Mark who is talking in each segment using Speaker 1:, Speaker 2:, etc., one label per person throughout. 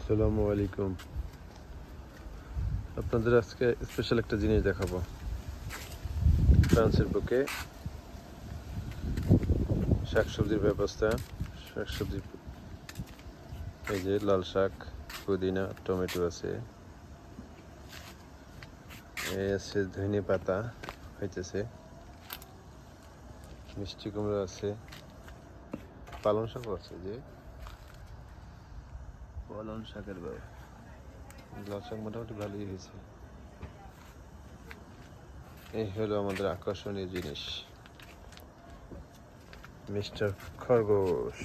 Speaker 1: আসসালামু আলাইকুম। আপনাদের আজকে স্পেশাল একটা জিনিস দেখাবো। ফ্রান্সের বুকে শাকসবজির ব্যবস্থা। শাকসবজি, এই যে লাল শাক, পুদিনা, টমেটো আছে, এই আছে ধনে পাতা হইতেছে, মিষ্টি কুমড়ো আছে, পালং শাকও আছে। যে পালং শাকের লাল শাক মোটামুটি ভালোই হয়েছে। এই হলো আমাদের আকর্ষণীয় জিনিস, মিস্টার খরগোশ।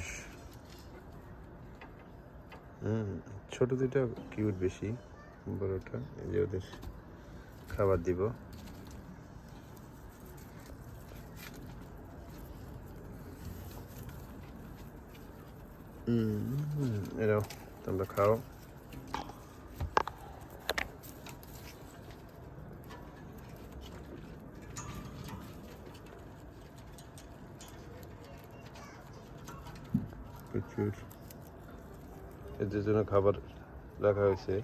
Speaker 1: ছোট দুইটা কিউট বেশি, বড়টা এই যে ওদের খাবার দিব। এরাও তোমরা খাও। প্রচুর এদের জন্য খাবার রাখা হয়েছে।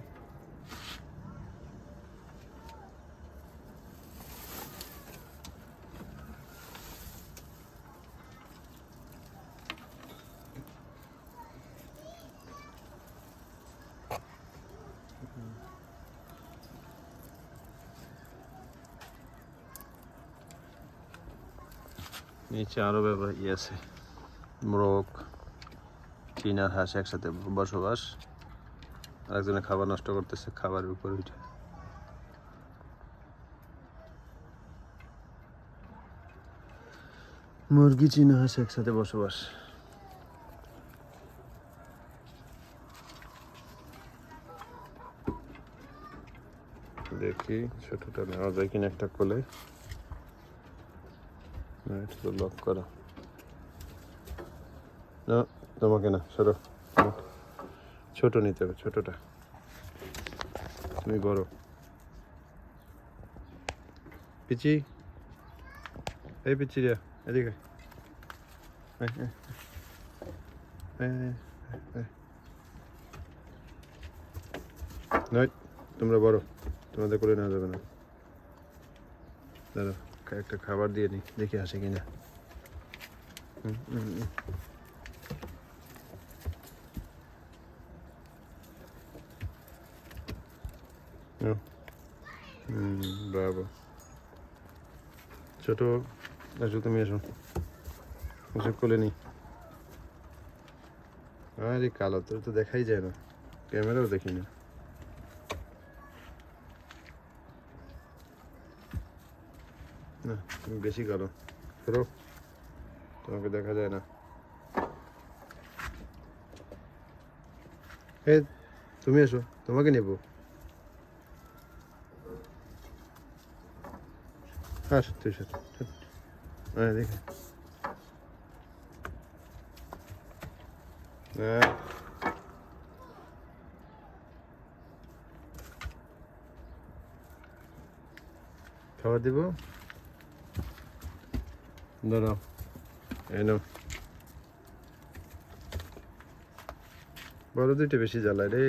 Speaker 1: নিচে আরো আছে, মোরগ, চীন আর হাঁস একসাথে বসবাস। আরেকজনে খাবার নষ্ট করতেছে, খাবারের উপর উঠে। মুরগি, চীনা হাঁস একসাথে বসবাস। দেখি ছোটটা নেওয়া যায় কিনা একটা কোলে। এটা তো লক করা না, তোমাকে না, সরো। ছোট নিতে হবে, ছোটটা। তুমি বড়। পিচি, এই পিচি রে, এদিকে নয়, তোমরা বড়, তোমাদের করে নেওয়া যাবে না। দাঁড়া, একটা খাবার দিয়ে নি, দেখি আসে কিনা। ব্রাভো। ছোট, আসো তুমি, এসো, এসব কোলে নি। আরে কালো, তোর তো দেখাই যায় না, ক্যামেরাও দেখি না। না, তুমি বেশি কালো, সরো, তোমাকে দেখা যায় না। এ, তুমি এসো, তোমাকে নেবো। হ্যাঁ, সত্যি সত্যি, হ্যাঁ দেখে। হ্যাঁ, খাবার দিব, দাঁড়াও, এই নাও। বড় দুইটা বেশি জ্বালায় রে।